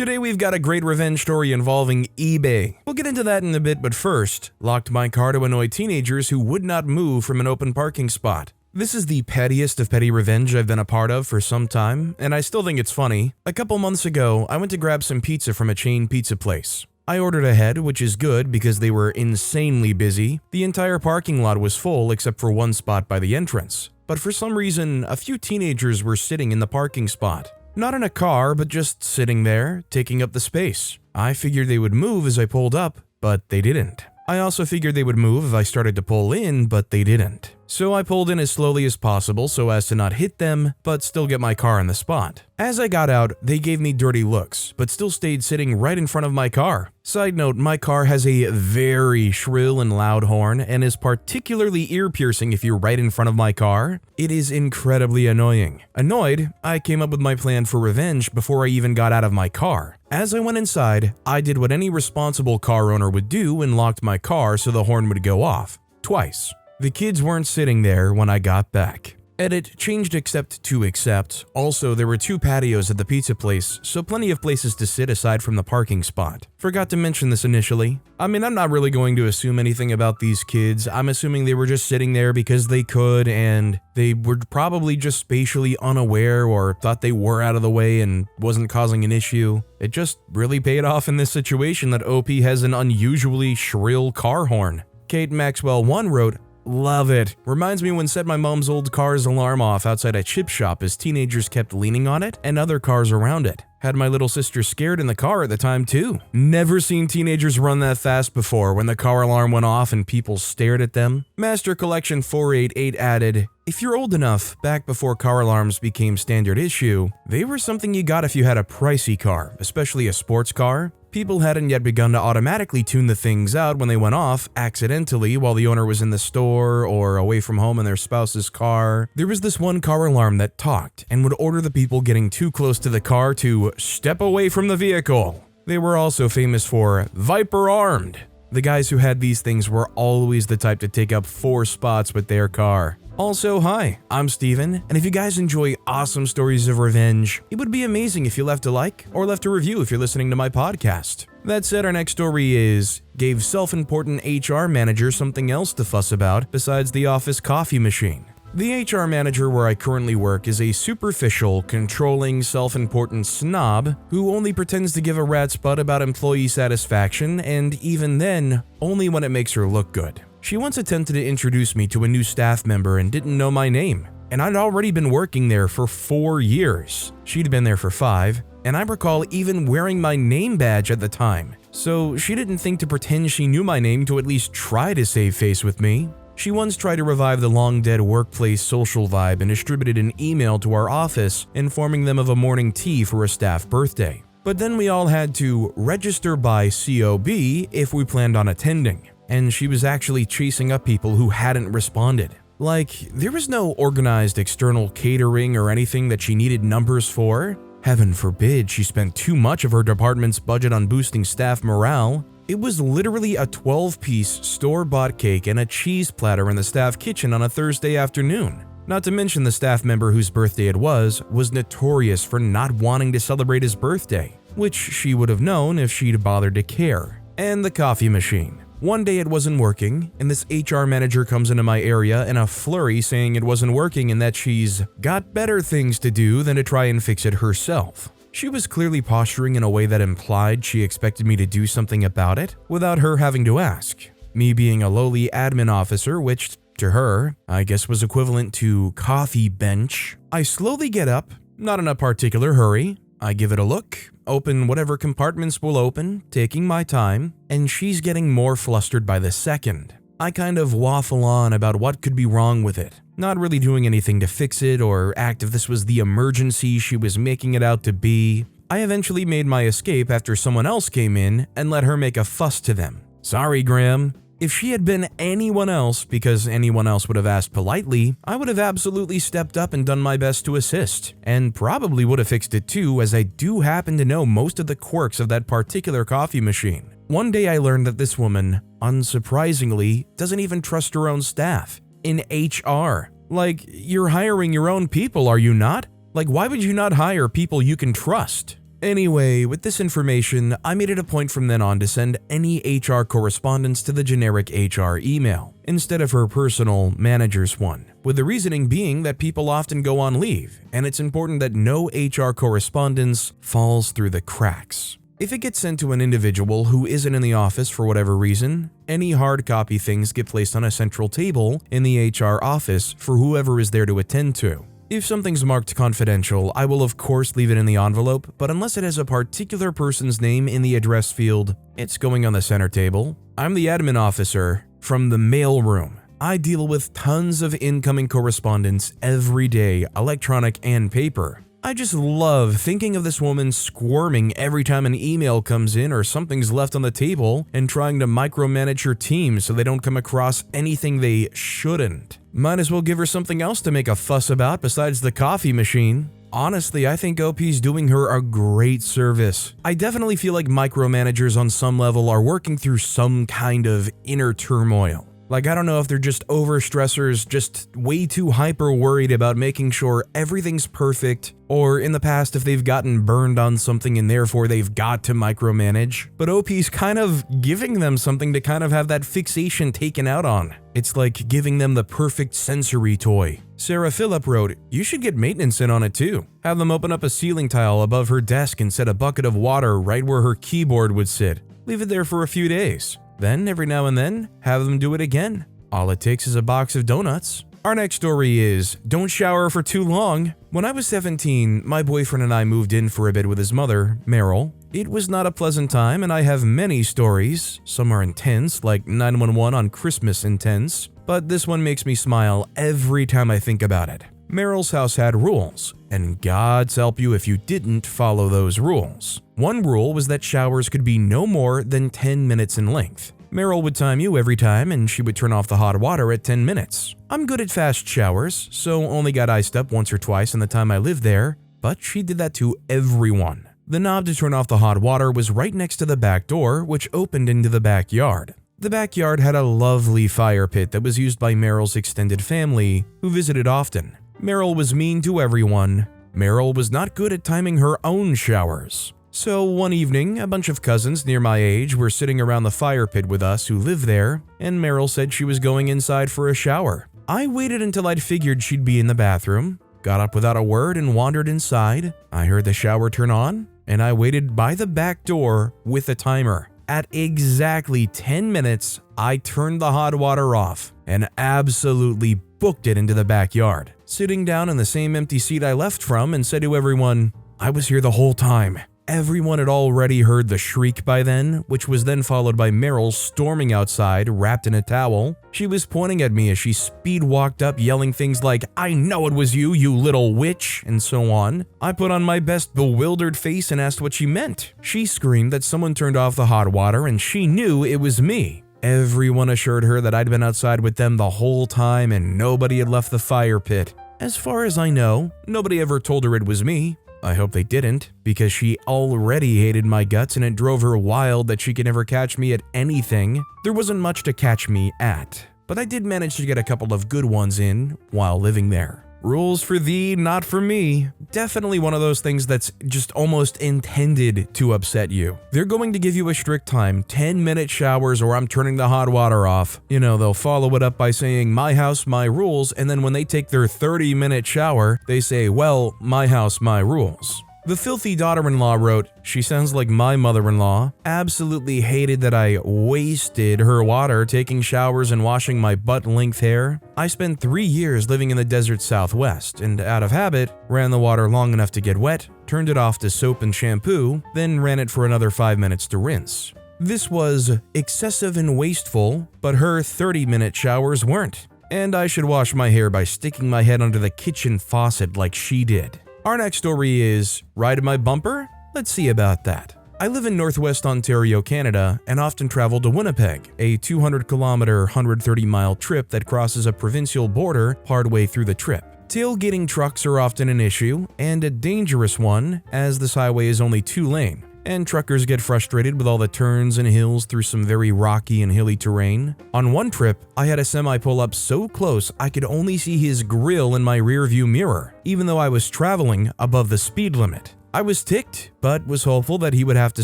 Today we've got a great revenge story involving eBay. We'll get into that in a bit, but first, locked my car to annoy teenagers who would not move from an open parking spot. This is the pettiest of petty revenge I've been a part of for some time, and I still think it's funny. A couple months ago, I went to grab some pizza from a chain pizza place. I ordered ahead, which is good because they were insanely busy. The entire parking lot was full except for one spot by the entrance. But for some reason, a few teenagers were sitting in the parking spot. Not in a car, but just sitting there, taking up the space. I figured they would move as I pulled up, but they didn't. I also figured they would move if I started to pull in, but they didn't. So I pulled in as slowly as possible so as to not hit them, but still get my car in the spot. As I got out, they gave me dirty looks, but still stayed sitting right in front of my car. Side note, my car has a very shrill and loud horn and is particularly ear-piercing if you're right in front of my car. It is incredibly annoying. Annoyed, I came up with my plan for revenge before I even got out of my car. As I went inside, I did what any responsible car owner would do and locked my car so the horn would go off. Twice. The kids weren't sitting there when I got back. Edit, changed except to accept. Also, there were 2 patios at the pizza place, so plenty of places to sit aside from the parking spot. Forgot to mention this initially. I'm not really going to assume anything about these kids. I'm assuming they were just sitting there because they could, and they were probably just spatially unaware or thought they were out of the way and wasn't causing an issue. It just really paid off in this situation that OP has an unusually shrill car horn. Kate Maxwell 1 wrote, "Love it. Reminds me when set my mom's old car's alarm off outside a chip shop as teenagers kept leaning on it and other cars around it. Had my little sister scared in the car at the time too. Never seen teenagers run that fast before when the car alarm went off and people stared at them." Master Collection 488 added, "If you're old enough, back before car alarms became standard issue, they were something you got if you had a pricey car, especially a sports car. People hadn't yet begun to automatically tune the things out when they went off accidentally while the owner was in the store or away from home in their spouse's car. There was this one car alarm that talked and would order the people getting too close to the car to step away from the vehicle. They were also famous for Viper Armed. The guys who had these things were always the type to take up 4 spots with their car. Also, hi, I'm Steven, and if you guys enjoy awesome stories of revenge, it would be amazing if you left a like or left a review if you're listening to my podcast. That said, our next story is, gave self-important HR manager something else to fuss about besides the office coffee machine. The HR manager where I currently work is a superficial, controlling, self-important snob who only pretends to give a rat's butt about employee satisfaction, and even then, only when it makes her look good. She once attempted to introduce me to a new staff member and didn't know my name, and I'd already been working there for 4 years. She'd been there for 5, and I recall even wearing my name badge at the time, so she didn't think to pretend she knew my name to at least try to save face with me. She once tried to revive the long-dead workplace social vibe and distributed an email to our office informing them of a morning tea for a staff birthday. But then we all had to register by COB if we planned on attending, and she was actually chasing up people who hadn't responded. Like, there was no organized external catering or anything that she needed numbers for. Heaven forbid she spent too much of her department's budget on boosting staff morale. It was literally a 12-piece store-bought cake and a cheese platter in the staff kitchen on a Thursday afternoon. Not to mention the staff member whose birthday it was notorious for not wanting to celebrate his birthday, which she would have known if she'd bothered to care. And the coffee machine. One day it wasn't working, and this HR manager comes into my area in a flurry saying it wasn't working and that she's got better things to do than to try and fix it herself. She was clearly posturing in a way that implied she expected me to do something about it without her having to ask. Me being a lowly admin officer, which to her, I guess was equivalent to coffee bench, I slowly get up, not in a particular hurry. I give it a look, open whatever compartments will open, taking my time, and she's getting more flustered by the second. I kind of waffle on about what could be wrong with it, not really doing anything to fix it or act if this was the emergency she was making it out to be. I eventually made my escape after someone else came in and let her make a fuss to them. Sorry, Graham. If she had been anyone else, because anyone else would have asked politely, I would have absolutely stepped up and done my best to assist, and probably would have fixed it too, as I do happen to know most of the quirks of that particular coffee machine. One day I learned that this woman, unsurprisingly, doesn't even trust her own staff. In HR. Like, you're hiring your own people, are you not? Like, why would you not hire people you can trust? Anyway, with this information, I made it a point from then on to send any HR correspondence to the generic HR email, instead of her personal manager's one, with the reasoning being that people often go on leave, and it's important that no HR correspondence falls through the cracks. If it gets sent to an individual who isn't in the office for whatever reason, any hard copy things get placed on a central table in the HR office for whoever is there to attend to. If something's marked confidential, I will of course leave it in the envelope, but unless it has a particular person's name in the address field, it's going on the center table. I'm the admin officer from the mail room. I deal with tons of incoming correspondence every day, electronic and paper. I just love thinking of this woman squirming every time an email comes in or something's left on the table and trying to micromanage her team so they don't come across anything they shouldn't. Might as well give her something else to make a fuss about besides the coffee machine. Honestly, I think OP's doing her a great service. I definitely feel like micromanagers on some level are working through some kind of inner turmoil. Like, I don't know if they're just overstressors, just way too hyper worried about making sure everything's perfect, or in the past if they've gotten burned on something and therefore they've got to micromanage. But OP's kind of giving them something to kind of have that fixation taken out on. It's like giving them the perfect sensory toy. Sarah Phillip wrote, "You should get maintenance in on it too. Have them open up a ceiling tile above her desk and set a bucket of water right where her keyboard would sit. Leave it there for a few days. Then, every now and then, have them do it again. All it takes is a box of donuts." Our next story is, don't shower for too long. When I was 17, my boyfriend and I moved in for a bit with his mother, Meryl. It was not a pleasant time, and I have many stories. Some are intense, like 911 on Christmas intense, but this one makes me smile every time I think about it. Meryl's house had rules, and God's help you if you didn't follow those rules. One rule was that showers could be no more than 10 minutes in length. Meryl would time you every time, and she would turn off the hot water at 10 minutes. I'm good at fast showers, so only got iced up once or twice in the time I lived there, but she did that to everyone. The knob to turn off the hot water was right next to the back door, which opened into the backyard. The backyard had a lovely fire pit that was used by Meryl's extended family, who visited often. Meryl was mean to everyone. Meryl was not good at timing her own showers. So one evening, a bunch of cousins near my age were sitting around the fire pit with us who lived there, and Meryl said she was going inside for a shower. I waited until I'd figured she'd be in the bathroom, got up without a word and wandered inside. I heard the shower turn on, and I waited by the back door with a timer. At exactly 10 minutes, I turned the hot water off and absolutely booked it into the backyard, sitting down in the same empty seat I left from and said to everyone, "I was here the whole time." Everyone had already heard the shriek by then, which was then followed by Meryl storming outside, wrapped in a towel. She was pointing at me as she speed walked up, yelling things like, "I know it was you, you little witch," and so on. I put on my best bewildered face and asked what she meant. She screamed that someone turned off the hot water and she knew it was me. Everyone assured her that I'd been outside with them the whole time and nobody had left the fire pit. As far as I know, nobody ever told her it was me. I hope they didn't, because she already hated my guts and it drove her wild that she could never catch me at anything. There wasn't much to catch me at, but I did manage to get a couple of good ones in while living there. Rules for thee, not for me. Definitely one of those things that's just almost intended to upset you. They're going to give you a strict time, 10-minute showers or I'm turning the hot water off. You know, they'll follow it up by saying, "My house, my rules," and then when they take their 30-minute shower, they say, "Well, my house, my rules." The filthy daughter-in-law wrote, "She sounds like my mother-in-law. Absolutely hated that I wasted her water taking showers and washing my butt-length hair. I spent 3 years living in the desert Southwest and out of habit, ran the water long enough to get wet, turned it off to soap and shampoo, then ran it for another 5 minutes to rinse. This was excessive and wasteful, but her 30-minute showers weren't. And I should wash my hair by sticking my head under the kitchen faucet like she did." Our next story is, ride my bumper? Let's see about that. I live in Northwest Ontario, Canada, and often travel to Winnipeg, a 200-kilometer, 130-mile trip that crosses a provincial border partway through the trip. Tailgating trucks are often an issue, and a dangerous one, as this highway is only 2-lane. And truckers get frustrated with all the turns and hills through some very rocky and hilly terrain. On one trip, I had a semi pull up so close I could only see his grill in my rearview mirror, even though I was traveling above the speed limit. I was ticked, but was hopeful that he would have to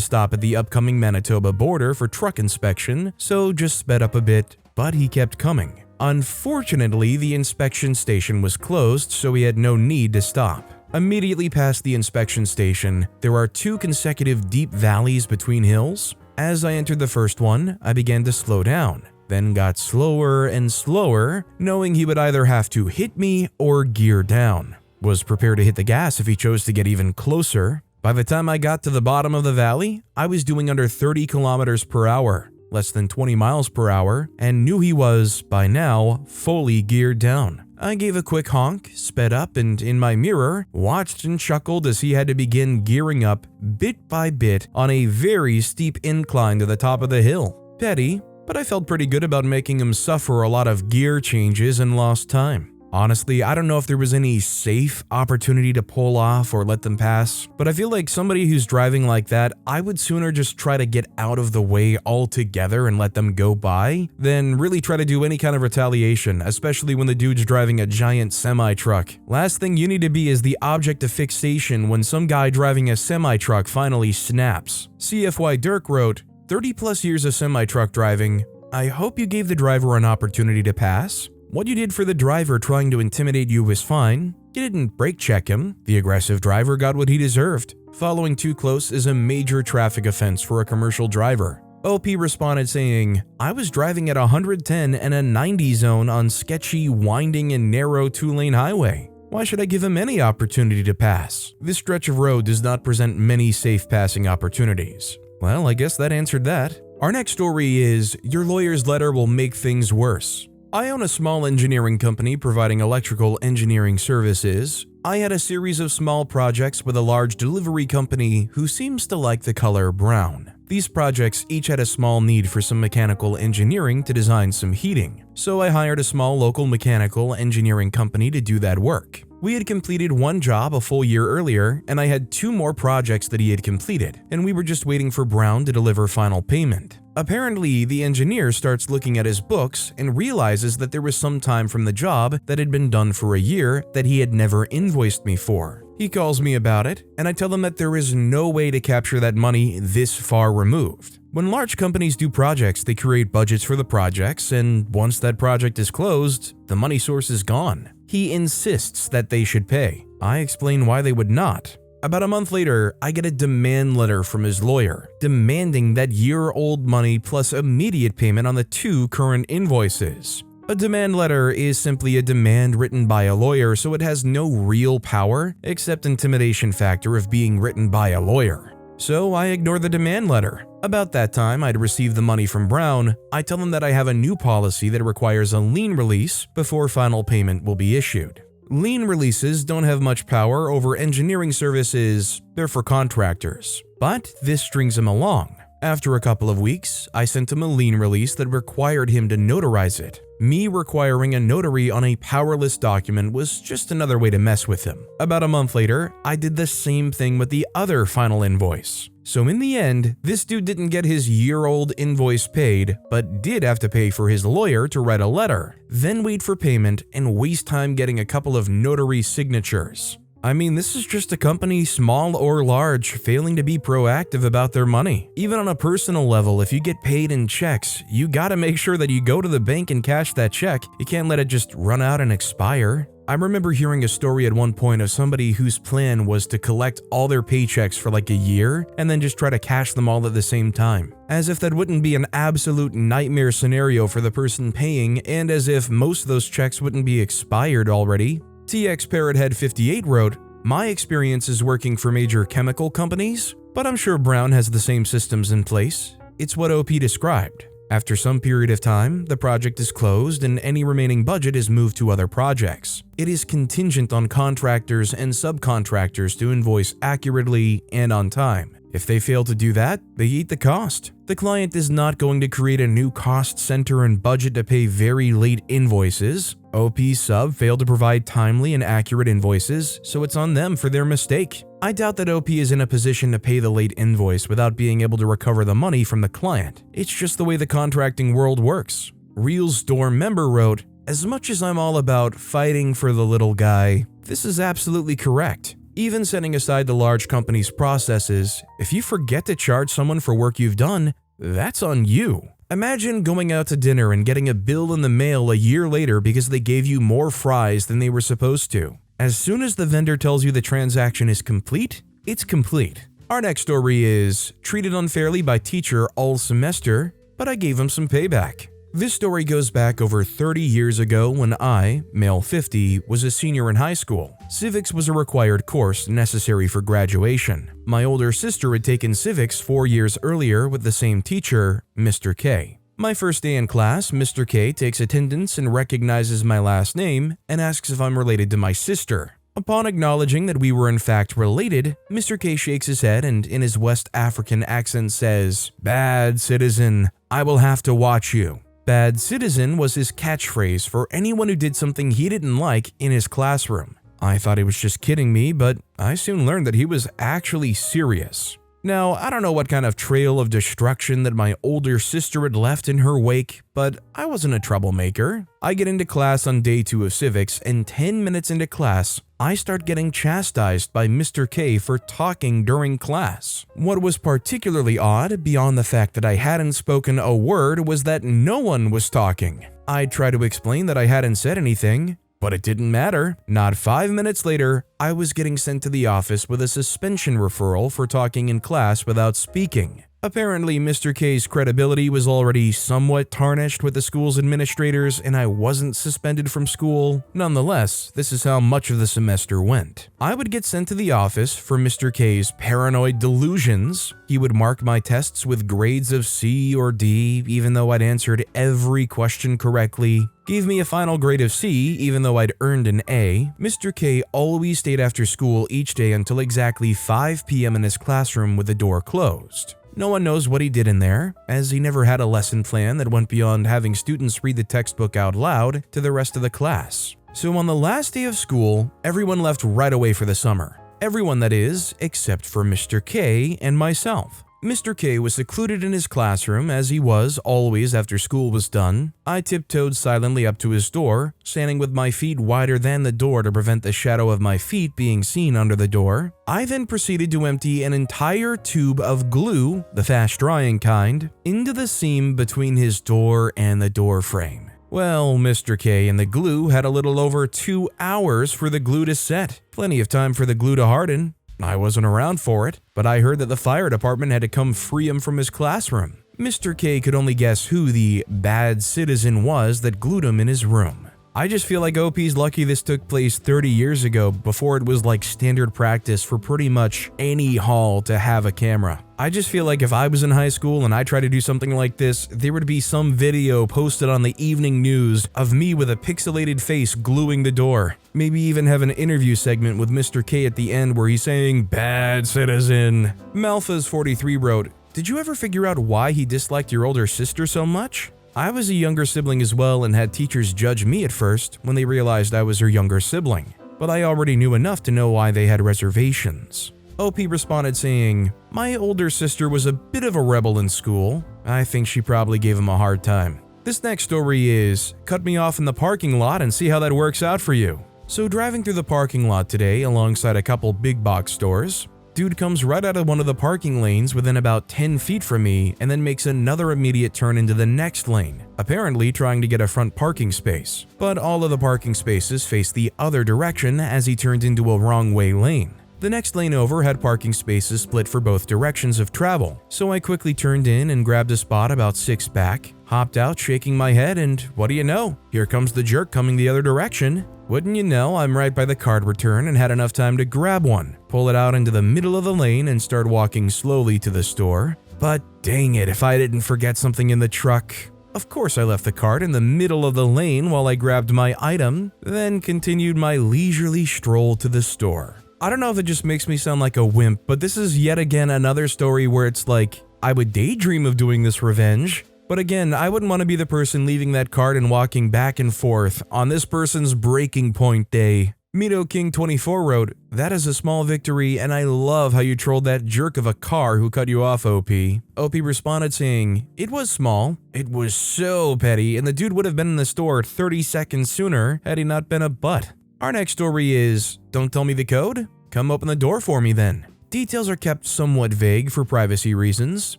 stop at the upcoming Manitoba border for truck inspection, so just sped up a bit, but he kept coming. Unfortunately, the inspection station was closed, so he had no need to stop. Immediately past the inspection station, there are 2 consecutive deep valleys between hills. As I entered the first one, I began to slow down, then got slower and slower, knowing he would either have to hit me or gear down. Was prepared to hit the gas if he chose to get even closer. By the time I got to the bottom of the valley, I was doing under 30 kilometers per hour, less than 20 miles per hour, and knew he was, by now, fully geared down. I gave a quick honk, sped up, and in my mirror, watched and chuckled as he had to begin gearing up bit by bit on a very steep incline to the top of the hill. Petty, but I felt pretty good about making him suffer a lot of gear changes and lost time. Honestly, I don't know if there was any safe opportunity to pull off or let them pass, but I feel like somebody who's driving like that, I would sooner just try to get out of the way altogether and let them go by than really try to do any kind of retaliation, especially when the dude's driving a giant semi-truck. Last thing you need to be is the object of fixation when some guy driving a semi-truck finally snaps. CFY Dirk wrote, 30 plus years of semi-truck driving. I hope you gave the driver an opportunity to pass. What you did for the driver trying to intimidate you was fine. You didn't brake check him. The aggressive driver got what he deserved. Following too close is a major traffic offense for a commercial driver. OP responded saying, I was driving at 110 and a 90 zone on sketchy, winding and narrow 2-lane highway. Why should I give him any opportunity to pass? This stretch of road does not present many safe passing opportunities. Well, I guess that answered that. Our next story is, your lawyer's letter will make things worse. I own a small engineering company providing electrical engineering services. I had a series of small projects with a large delivery company who seems to like the color brown. These projects each had a small need for some mechanical engineering to design some heating, so I hired a small local mechanical engineering company to do that work. We had completed one job a full year earlier, and I had 2 more projects that he had completed, and we were just waiting for Brown to deliver final payment. Apparently, the engineer starts looking at his books and realizes that there was some time from the job that had been done for a year that he had never invoiced me for. He calls me about it, and I tell him that there is no way to capture that money this far removed. When large companies do projects, they create budgets for the projects, and once that project is closed, the money source is gone. He insists that they should pay. I explain why they would not. About a month later, I get a demand letter from his lawyer, demanding that year-old money plus immediate payment on the 2 current invoices. A demand letter is simply a demand written by a lawyer, so it has no real power except intimidation factor of being written by a lawyer. So I ignore the demand letter. About that time, I'd received the money from Brown. I tell him that I have a new policy that requires a lien release before final payment will be issued. Lien releases don't have much power over engineering services, they're for contractors. But this strings him along. After a couple of weeks, I sent him a lien release that required him to notarize it. Me requiring a notary on a powerless document was just another way to mess with him. About a month later, I did the same thing with the other final invoice. So in the end, this dude didn't get his year-old invoice paid, but did have to pay for his lawyer to write a letter, then wait for payment and waste time getting a couple of notary signatures. I mean, this is just a company, small or large, failing to be proactive about their money. Even on a personal level, if you get paid in checks, you gotta make sure that you go to the bank and cash that check. You can't let it just run out and expire. I remember hearing a story at one point of somebody whose plan was to collect all their paychecks for like a year and then just try to cash them all at the same time. As if that wouldn't be an absolute nightmare scenario for the person paying, and as if most of those checks wouldn't be expired already. TX Parrothead 58 wrote, my experience is working for major chemical companies, but I'm sure Brown has the same systems in place. It's what OP described. After some period of time, the project is closed and any remaining budget is moved to other projects. It is contingent on contractors and subcontractors to invoice accurately and on time. If they fail to do that, they eat the cost. The client is not going to create a new cost center and budget to pay very late invoices. OP sub failed to provide timely and accurate invoices, so it's on them for their mistake. I doubt that OP is in a position to pay the late invoice without being able to recover the money from the client. It's just the way the contracting world works. Real Storm member wrote, as much as I'm all about fighting for the little guy, this is absolutely correct. Even setting aside the large company's processes, if you forget to charge someone for work you've done, that's on you. Imagine going out to dinner and getting a bill in the mail a year later because they gave you more fries than they were supposed to. As soon as the vendor tells you the transaction is complete, it's complete. Our next story is treated unfairly by teacher all semester, but I gave him some payback. This story goes back over 30 years ago when I, male 50, was a senior in high school. Civics was a required course necessary for graduation. My older sister had taken civics 4 years earlier with the same teacher, Mr. K. My first day in class, Mr. K takes attendance and recognizes my last name and asks if I'm related to my sister. Upon acknowledging that we were in fact related, Mr. K shakes his head and in his West African accent says, "Bad citizen, I will have to watch you." Bad citizen was his catchphrase for anyone who did something he didn't like in his classroom. I thought he was just kidding me, but I soon learned that he was actually serious. Now, I don't know what kind of trail of destruction that my older sister had left in her wake, but I wasn't a troublemaker. I get into class on day 2 of civics, and 10 minutes into class, I start getting chastised by Mr. K for talking during class. What was particularly odd, beyond the fact that I hadn't spoken a word, was that no one was talking. I tried to explain that I hadn't said anything, but it didn't matter. Not 5 minutes later, I was getting sent to the office with a suspension referral for talking in class without speaking. Apparently, Mr. K's credibility was already somewhat tarnished with the school's administrators, and I wasn't suspended from school. Nonetheless, this is how much of the semester went. I would get sent to the office for Mr. K's paranoid delusions. He would mark my tests with grades of C or D, even though I'd answered every question correctly. Gave me a final grade of C, even though I'd earned an A. Mr. K always stayed after school each day until exactly 5 p.m. in his classroom with the door closed. No one knows what he did in there, as he never had a lesson plan that went beyond having students read the textbook out loud to the rest of the class. So on the last day of school, everyone left right away for the summer. Everyone, that is, except for Mr. K and myself. Mr. K was secluded in his classroom, as he was always after school was done. I tiptoed silently up to his door, standing with my feet wider than the door to prevent the shadow of my feet being seen under the door. I then proceeded to empty an entire tube of glue, the fast-drying kind, into the seam between his door and the door frame. Well, Mr. K and the glue had a little over 2 hours for the glue to set. Plenty of time for the glue to harden. I wasn't around for it, but I heard that the fire department had to come free him from his classroom. Mr. K could only guess who the bad citizen was that glued him in his room. I just feel like OP's lucky this took place 30 years ago, before it was like standard practice for pretty much any hall to have a camera. I just feel like if I was in high school and I tried to do something like this, there would be some video posted on the evening news of me with a pixelated face gluing the door. Maybe even have an interview segment with Mr. K at the end where he's saying, "Bad citizen." Malphas43 wrote, "Did you ever figure out why he disliked your older sister so much? I was a younger sibling as well and had teachers judge me at first when they realized I was her younger sibling, but I already knew enough to know why they had reservations." OP responded saying, "My older sister was a bit of a rebel in school. I think she probably gave him a hard time." This next story is, cut me off in the parking lot and see how that works out for you. So driving through the parking lot today alongside a couple big box stores, dude comes right out of one of the parking lanes within about 10 feet from me and then makes another immediate turn into the next lane, apparently trying to get a front parking space. But all of the parking spaces faced the other direction as he turned into a wrong way lane. The next lane over had parking spaces split for both directions of travel, so I quickly turned in and grabbed a spot about 6 back, hopped out shaking my head, and what do you know? Here comes the jerk coming the other direction. Wouldn't you know, I'm right by the card return and had enough time to grab one, pull it out into the middle of the lane and start walking slowly to the store. But dang it if I didn't forget something in the truck. Of course I left the cart in the middle of the lane while I grabbed my item, then continued my leisurely stroll to the store. I don't know if it just makes me sound like a wimp, but this is yet again another story where it's like, I would daydream of doing this revenge. But again, I wouldn't want to be the person leaving that cart and walking back and forth on this person's breaking point day. Mito King 24 wrote, "That is a small victory and I love how you trolled that jerk of a car who cut you off, OP." OP responded saying, "It was small. It was so petty and the dude would have been in the store 30 seconds sooner had he not been a butt." Our next story is, don't tell me the code? come open the door for me then. Details are kept somewhat vague for privacy reasons.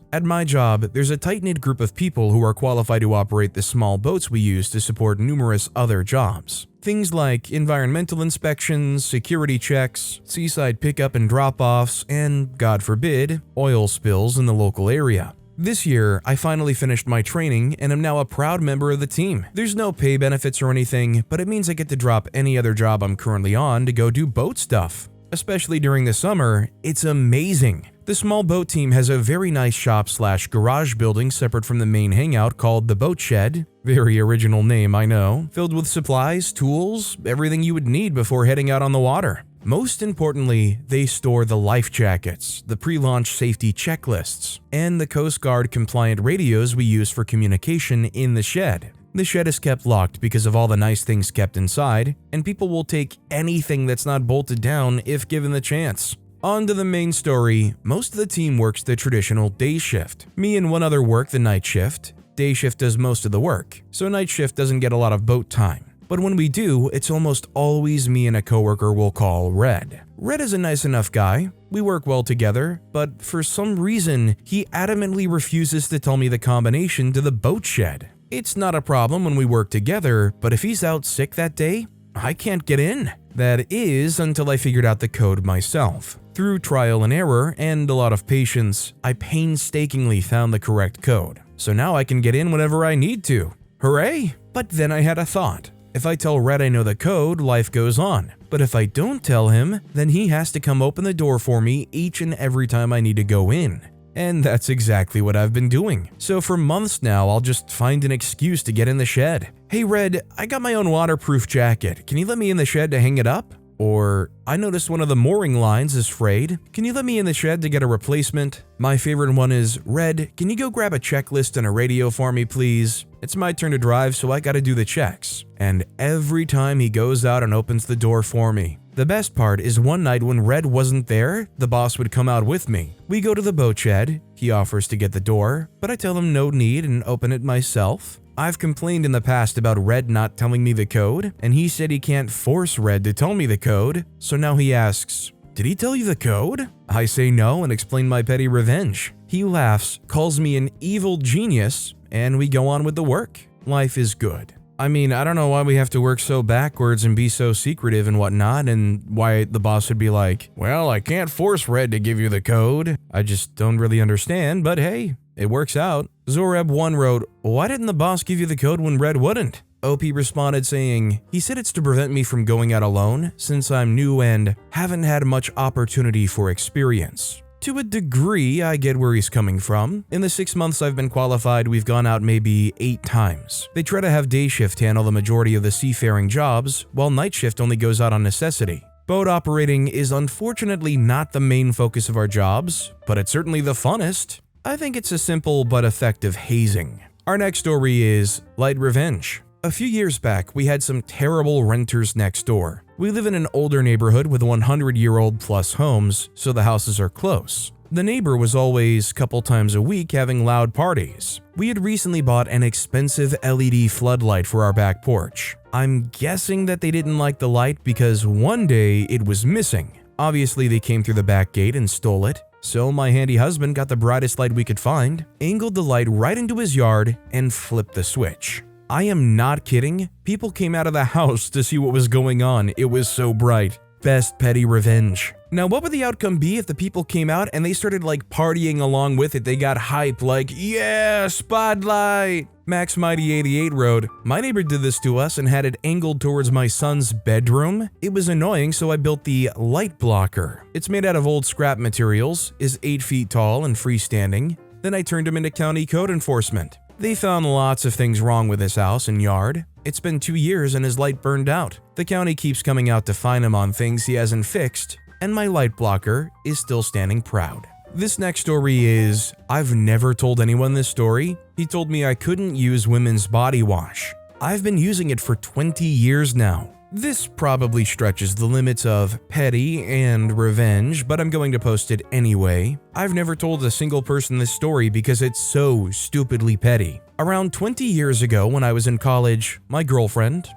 At my job, there's a tight-knit group of people who are qualified to operate the small boats we use to support numerous other jobs. Things like environmental inspections, security checks, seaside pickup and drop-offs, and, God forbid, oil spills in the local area. This year, I finally finished my training and am now a proud member of the team. There's no pay benefits or anything, but it means I get to drop any other job I'm currently on to go do boat stuff. Especially during the summer, it's amazing. The small boat team has a very nice shop/garage building separate from the main hangout called the Boat Shed. Very original name, I know. Filled with supplies, tools, everything you would need before heading out on the water. Most importantly, they store the life jackets, the pre-launch safety checklists, and the Coast Guard compliant radios we use for communication in the shed. The shed is kept locked because of all the nice things kept inside, and people will take anything that's not bolted down if given the chance. On to the main story. Most of the team works the traditional day shift. Me and one other work the night shift. Day shift does most of the work, so night shift doesn't get a lot of boat time. But when we do, it's almost always me and a coworker we'll call Red. Red is a nice enough guy. We work well together, but for some reason, he adamantly refuses to tell me the combination to the boat shed. It's not a problem when we work together, but if he's out sick that day, I can't get in. That is until I figured out the code myself. Through trial and error and a lot of patience, I painstakingly found the correct code. So now I can get in whenever I need to. Hooray! But then I had a thought. If I tell Red I know the code, life goes on. But if I don't tell him, then he has to come open the door for me each and every time I need to go in. And that's exactly what I've been doing. So for months now, I'll just find an excuse to get in the shed. Hey Red, I got my own waterproof jacket. Can you let me in the shed to hang it up? Or, I noticed one of the mooring lines is frayed. Can you let me in the shed to get a replacement? My favorite one is, Red, can you go grab a checklist and a radio for me, please? It's my turn to drive, so I gotta do the checks. And every time he goes out and opens the door for me. The best part is one night when Red wasn't there, the boss would come out with me. We go to the boat shed, he offers to get the door, but I tell him no need and open it myself. I've complained in the past about Red not telling me the code, and he said he can't force Red to tell me the code, so now he asks, did he tell you the code? I say no and explain my petty revenge. He laughs, calls me an evil genius, and we go on with the work. Life is good. I mean, I don't know why we have to work so backwards and be so secretive and whatnot, and why the boss would be like, well, I can't force Red to give you the code. I just don't really understand, but hey, it works out. Zoreb1 wrote, why didn't the boss give you the code when Red wouldn't? OP responded saying, he said it's to prevent me from going out alone, since I'm new and haven't had much opportunity for experience. To a degree, I get where he's coming from. In the 6 months I've been qualified, we've gone out maybe 8 times. They try to have day shift handle the majority of the seafaring jobs, while night shift only goes out on necessity. Boat operating is unfortunately not the main focus of our jobs, but it's certainly the funnest. I think it's a simple but effective hazing. Our next story is Light Revenge. A few years back, we had some terrible renters next door. We live in an older neighborhood with 100-year-old plus homes, so the houses are close. The neighbor was always couple times a week having loud parties. We had recently bought an expensive LED floodlight for our back porch. I'm guessing that they didn't like the light because one day it was missing. Obviously, they came through the back gate and stole it. So my handy husband got the brightest light we could find, angled the light right into his yard, and flipped the switch. I am not kidding. People came out of the house to see what was going on. It was so bright. Best petty revenge. Now, what would the outcome be if the people came out and they started like partying along with it? They got hype like, yeah, spotlight. Max Mighty 88 wrote, my neighbor did this to us and had it angled towards my son's bedroom. It was annoying, so I built the light blocker. It's made out of old scrap materials, is 8 feet tall and freestanding. Then I turned him into county code enforcement. They found lots of things wrong with his house and yard. It's been 2 years and his light burned out. The county keeps coming out to fine him on things he hasn't fixed, and my light blocker is still standing proud. This next story is, I've never told anyone this story. He told me I couldn't use women's body wash. I've been using it for 20 years now. This probably stretches the limits of petty and revenge, but I'm going to post it anyway. I've never told a single person this story because it's so stupidly petty. Around 20 years ago when I was in college, my girlfriend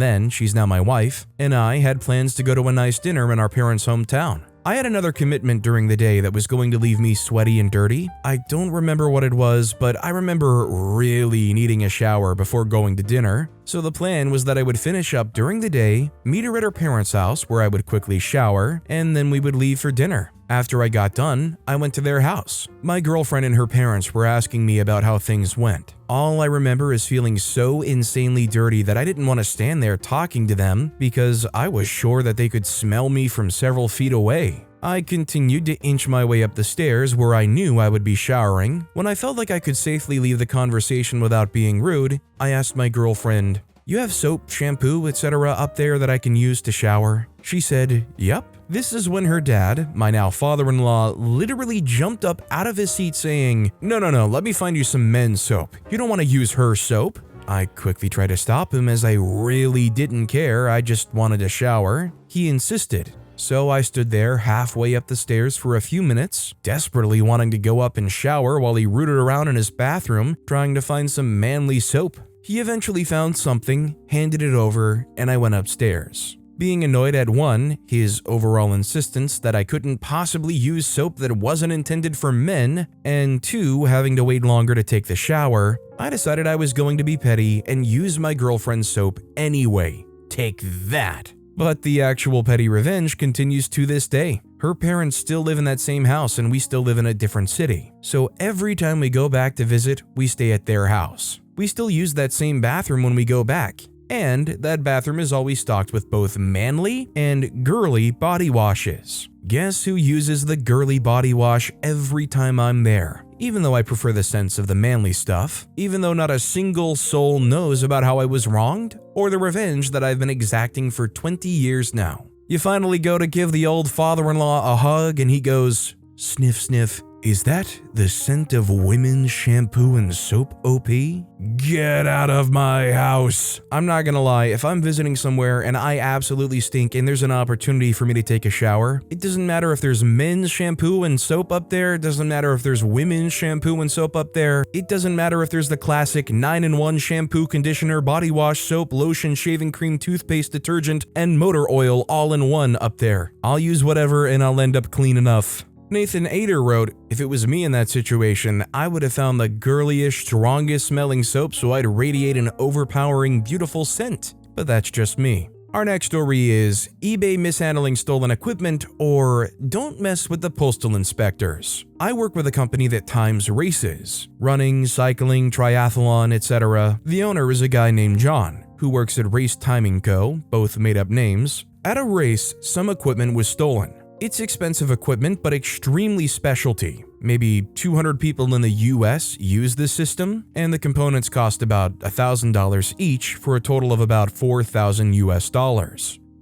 then, she's now my wife, and I had plans to go to a nice dinner in our parents' hometown. I had another commitment during the day that was going to leave me sweaty and dirty. I don't remember what it was, but I remember really needing a shower before going to dinner. So the plan was that I would finish up during the day, meet her at her parents' house where I would quickly shower, and then we would leave for dinner. After I got done, I went to their house. My girlfriend and her parents were asking me about how things went. All I remember is feeling so insanely dirty that I didn't want to stand there talking to them because I was sure that they could smell me from several feet away. I continued to inch my way up the stairs where I knew I would be showering. When I felt like I could safely leave the conversation without being rude, I asked my girlfriend, "You have soap, shampoo, etc. up there that I can use to shower?" She said, "Yep." This is when her dad, my now father-in-law, literally jumped up out of his seat saying, No, let me find you some men's soap. You don't want to use her soap." I quickly tried to stop him as I really didn't care, I just wanted to shower. He insisted. So I stood there halfway up the stairs for a few minutes, desperately wanting to go up and shower while he rooted around in his bathroom trying to find some manly soap. He eventually found something, handed it over, and I went upstairs. Being annoyed at one, his overall insistence that I couldn't possibly use soap that wasn't intended for men, and two, having to wait longer to take the shower, I decided I was going to be petty and use my girlfriend's soap anyway. Take that! But the actual petty revenge continues to this day. Her parents still live in that same house and we still live in a different city. So every time we go back to visit, we stay at their house. We still use that same bathroom when we go back. And that bathroom is always stocked with both manly and girly body washes. Guess who uses the girly body wash every time I'm there? Even though I prefer the scents of the manly stuff, even though not a single soul knows about how I was wronged, or the revenge that I've been exacting for 20 years now. You finally go to give the old father-in-law a hug and he goes, "Sniff, sniff. Is that the scent of women's shampoo and soap, OP? Get out of my house." I'm not gonna lie, if I'm visiting somewhere and I absolutely stink and there's an opportunity for me to take a shower, it doesn't matter if there's men's shampoo and soap up there, it doesn't matter if there's women's shampoo and soap up there, it doesn't matter if there's the classic 9-in-1 shampoo, conditioner, body wash, soap, lotion, shaving cream, toothpaste, detergent, and motor oil all in one up there. I'll use whatever and I'll end up clean enough. Nathan Ader wrote, "If it was me in that situation, I would have found the girliest, strongest smelling soap so I'd radiate an overpowering, beautiful scent. But that's just me." Our next story is eBay mishandling stolen equipment or don't mess with the postal inspectors. I work with a company that times races, running, cycling, triathlon, etc. The owner is a guy named John, who works at Race Timing Co., both made up names. At a race, some equipment was stolen. It's expensive equipment, but extremely specialty. Maybe 200 people in the US use this system, and the components cost about $1,000 each for a total of about $4,000 US.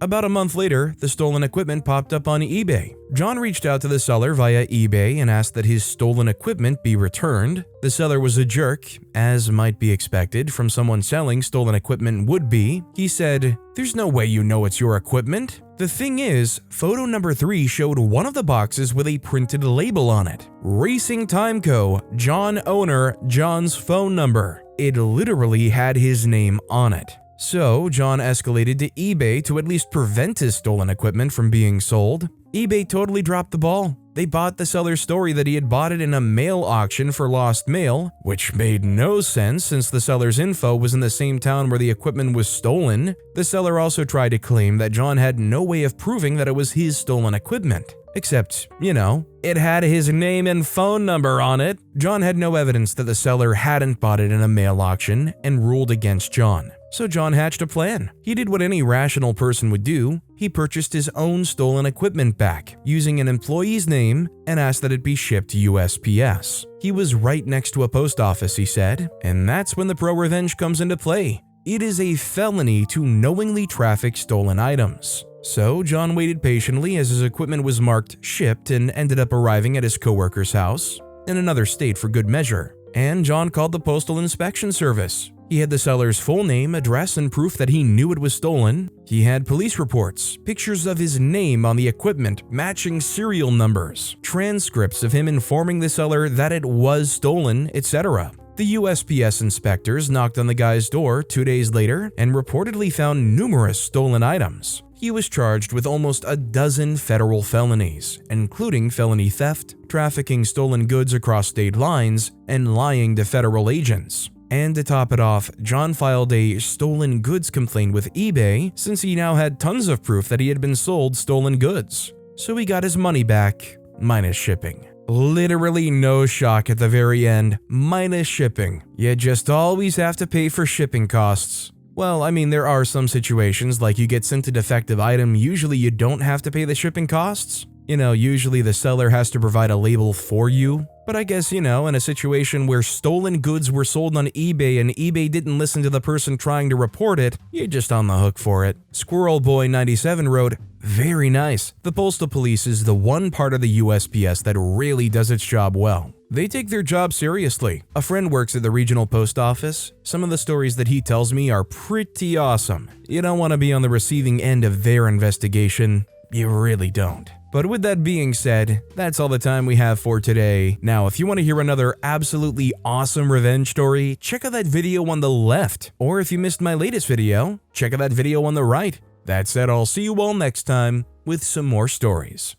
About a month later, the stolen equipment popped up on eBay. John reached out to the seller via eBay and asked that his stolen equipment be returned. The seller was a jerk, as might be expected from someone selling stolen equipment would be. He said, "There's no way you know it's your equipment." The thing is, photo number 3 showed one of the boxes with a printed label on it. Racing Time Co., John owner, John's phone number. It literally had his name on it. So, John escalated to eBay to at least prevent his stolen equipment from being sold. eBay totally dropped the ball. They bought the seller's story that he had bought it in a mail auction for lost mail, which made no sense since the seller's info was in the same town where the equipment was stolen. The seller also tried to claim that John had no way of proving that it was his stolen equipment. Except, it had his name and phone number on it. John had no evidence that the seller hadn't bought it in a mail auction and ruled against John. So John hatched a plan. He did what any rational person would do. He purchased his own stolen equipment back, using an employee's name, and asked that it be shipped to USPS. He was right next to a post office, he said, and that's when the ProRevenge comes into play. It is a felony to knowingly traffic stolen items. So John waited patiently as his equipment was marked shipped and ended up arriving at his coworker's house in another state for good measure. And John called the Postal Inspection Service. He had the seller's full name, address, and proof that he knew it was stolen. He had police reports, pictures of his name on the equipment, matching serial numbers, transcripts of him informing the seller that it was stolen, etc. The USPS inspectors knocked on the guy's door 2 days later and reportedly found numerous stolen items. He was charged with almost a dozen federal felonies, including felony theft, trafficking stolen goods across state lines, and lying to federal agents. And to top it off, John filed a stolen goods complaint with eBay since he now had tons of proof that he had been sold stolen goods. So he got his money back, minus shipping. Literally no shock at the very end, minus shipping. You just always have to pay for shipping costs. Well, I mean, there are some situations like you get sent a defective item, usually you don't have to pay the shipping costs. Usually the seller has to provide a label for you. But I guess, in a situation where stolen goods were sold on eBay and eBay didn't listen to the person trying to report it, you're just on the hook for it. Squirrel Boy 97 wrote, "Very nice. The postal police is the one part of the USPS that really does its job well. They take their job seriously. A friend works at the regional post office. Some of the stories that he tells me are pretty awesome. You don't want to be on the receiving end of their investigation. You really don't." But with that being said, that's all the time we have for today. Now, if you want to hear another absolutely awesome revenge story, check out that video on the left. Or if you missed my latest video, check out that video on the right. That said, I'll see you all next time with some more stories.